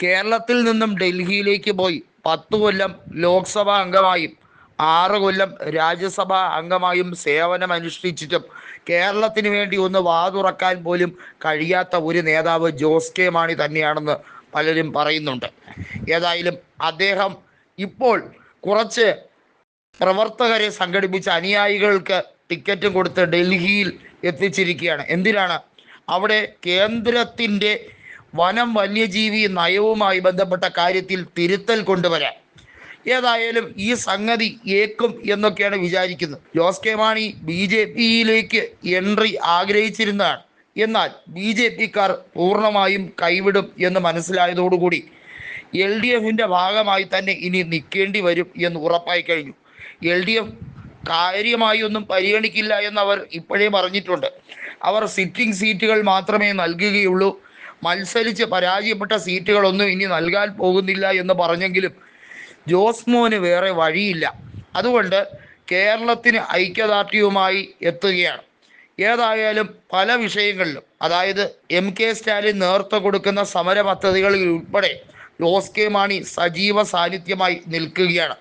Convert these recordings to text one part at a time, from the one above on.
കേരളത്തിൽ നിന്നും ഡൽഹിയിലേക്ക് പോയി 10 കൊല്ലം ലോക്സഭാ അംഗമായും 6 കൊല്ലം രാജ്യസഭാ അംഗമായും സേവനമനുഷ്ഠിച്ചിട്ടും കേരളത്തിന് വേണ്ടി ഒന്ന് വാതുറക്കാൻ പോലും കഴിയാത്ത ഒരു നേതാവ് ജോസ് കെ മാണി തന്നെയാണെന്ന് പലരും പറയുന്നുണ്ട്. ഏതായാലും അദ്ദേഹം ഇപ്പോൾ കുറച്ച് പ്രവർത്തകരെ സംഘടിപ്പിച്ച് അനുയായികൾക്ക് ടിക്കറ്റും കൊടുത്ത് ഡൽഹിയിൽ എത്തിച്ചിരിക്കുകയാണ്. എന്തിനാണ്? അവിടെ കേന്ദ്രത്തിൻ്റെ വനം വന്യജീവി നയവുമായി ബന്ധപ്പെട്ട കാര്യത്തിൽ തിരുത്തൽ കൊണ്ടുവരാൻ. ഏതായാലും ഈ സംഗതി ഏക്കും എന്നൊക്കെയാണ് വിചാരിക്കുന്നത്. ജോസ് കെ മാണി BJP-യിലേക്ക് എൻട്രി ആഗ്രഹിച്ചിരുന്നതാണ്. എന്നാൽ BJP-ക്കാർ പൂർണ്ണമായും കൈവിടും എന്ന് മനസ്സിലായതോടുകൂടി LDF-ൻ്റെ ഭാഗമായി തന്നെ ഇനി നിൽക്കേണ്ടി വരും എന്ന് ഉറപ്പായി കഴിഞ്ഞു. LDF കാര്യമായി ഒന്നും പരിഗണിക്കില്ല എന്നവർ ഇപ്പോഴേ പറഞ്ഞിട്ടുണ്ട്. അവർ സിറ്റിംഗ് സീറ്റുകൾ മാത്രമേ നൽകുകയുള്ളൂ, മത്സരിച്ച് പരാജയപ്പെട്ട സീറ്റുകളൊന്നും ഇനി നൽകാൻ പോകുന്നില്ല എന്ന് പറഞ്ഞെങ്കിലും ജോസ് മോന് വേറെ വഴിയില്ല. അതുകൊണ്ട് കേരളത്തിന് ഐക്യദാർഢ്യവുമായി എത്തുകയാണ്. ഏതായാലും പല വിഷയങ്ങളിലും, അതായത് MK സ്റ്റാലിൻ നേതൃത്വം കൊടുക്കുന്ന സമര പദ്ധതികളിൽ ഉൾപ്പെടെ ജോസ് കെ മാണി സജീവ സാന്നിധ്യമായി നിൽക്കുകയാണ്.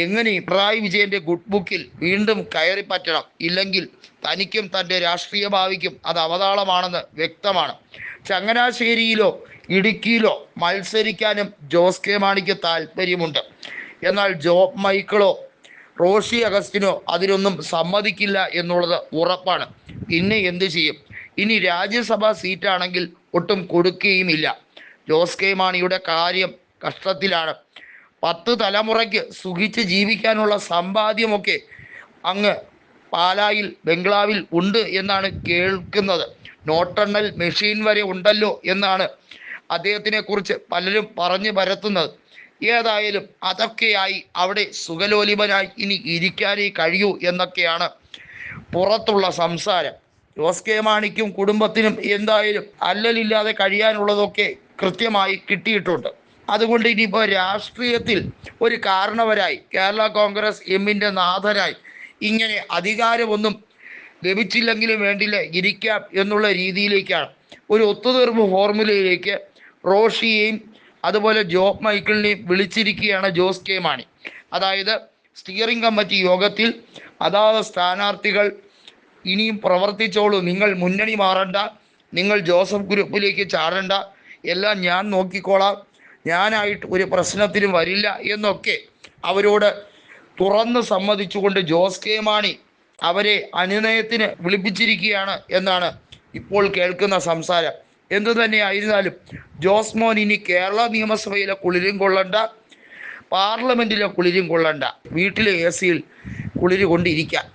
എങ്ങനെ പിണറായി വിജയൻ്റെ ഗുഡ് ബുക്കിൽ വീണ്ടും കയറിപ്പറ്റണം, ഇല്ലെങ്കിൽ തനിക്കും തൻ്റെ രാഷ്ട്രീയ ഭാവിക്കും അത് അവതാളമാണെന്ന് വ്യക്തമാണ്. ചങ്ങനാശ്ശേരിയിലോ ഇടുക്കിയിലോ മത്സരിക്കാനും ജോസ് കെ മാണിക്ക് താല്പര്യമുണ്ട്. എന്നാൽ ജോബ് മൈക്കിളോ റോഷി അഗസ്റ്റിനോ അതിനൊന്നും സമ്മതിക്കില്ല എന്നുള്ളത് ഉറപ്പാണ്. പിന്നെ എന്ത് ചെയ്യും? ഇനി രാജ്യസഭാ സീറ്റാണെങ്കിൽ ഒട്ടും കൊടുക്കുകയുമില്ല. ജോസ് കെ മാണിയുടെ കാര്യം കഷ്ടത്തിലാണ്. 10 തലമുറയ്ക്ക് സുഖിച്ച് ജീവിക്കാനുള്ള സമ്പാദ്യമൊക്കെ അങ്ങ് പാലായിൽ ബംഗ്ലാവിൽ ഉണ്ട് എന്നാണ് കേൾക്കുന്നത്. നോട്ടെണ്ണൽ മെഷീൻ വരെ ഉണ്ടല്ലോ എന്നാണ് അദ്ദേഹത്തിനെ കുറിച്ച് പലരും പറഞ്ഞു പരത്തുന്നത്. ഏതായാലും അതൊക്കെയായി അവിടെ സുഖലോലിപനായി ഇനി ഇരിക്കാനേ കഴിയൂ എന്നൊക്കെയാണ് പുറത്തുള്ള സംസാരം. ജോസ് കെ മാണിക്കും കുടുംബത്തിനും എന്തായാലും അല്ലലില്ലാതെ കഴിയാനുള്ളതൊക്കെ കൃത്യമായി കിട്ടിയിട്ടുണ്ട്. അതുകൊണ്ട് ഇനിയിപ്പോൾ രാഷ്ട്രീയത്തിൽ ഒരു കാരണവരായി, കേരള കോൺഗ്രസ് എമ്മിൻ്റെ നാഥനായി, ഇങ്ങനെ അധികാരമൊന്നും ലഭിച്ചില്ലെങ്കിലും വേണ്ടില്ല ഇരിക്കാം എന്നുള്ള രീതിയിലേക്കാണ്, ഒരു ഒത്തുതീർപ്പ് ഫോർമുലയിലേക്ക് റോഷിയെയും അതുപോലെ ജോബ് മൈക്കിളിനെയും വിളിച്ചിരിക്കുകയാണ് ജോസ് കെ മാണി. അതായത് സ്റ്റിയറിംഗ് കമ്മിറ്റി യോഗത്തിൽ അതാത് സ്ഥാനാർത്ഥികൾ ഇനിയും പ്രവർത്തിച്ചോളൂ, നിങ്ങൾ മുന്നണി മാറണ്ട, നിങ്ങൾ ജോസഫ് ഗ്രൂപ്പിലേക്ക് ചാടണ്ട, എല്ലാം ഞാൻ നോക്കിക്കോളാം, ഞാനായിട്ട് ഒരു പ്രശ്നത്തിനും വരില്ല എന്നൊക്കെ അവരോട് തുറന്ന് സമ്മതിച്ചുകൊണ്ട് ജോസ് കെ മാണി അവരെ അനുനയത്തിന് വിളിപ്പിച്ചിരിക്കുകയാണ് എന്നാണ് ഇപ്പോൾ കേൾക്കുന്ന സംസാരം. എന്തു തന്നെയായിരുന്നാലും ജോസ് മോൻ ഇനി കേരള നിയമസഭയിലെ കുളിരും കൊള്ളണ്ട, പാർലമെൻറ്റിലെ കുളിരും കൊള്ളണ്ട, വീട്ടിലെ AC-യിൽ കുളിര് കൊണ്ടിരിക്കാം.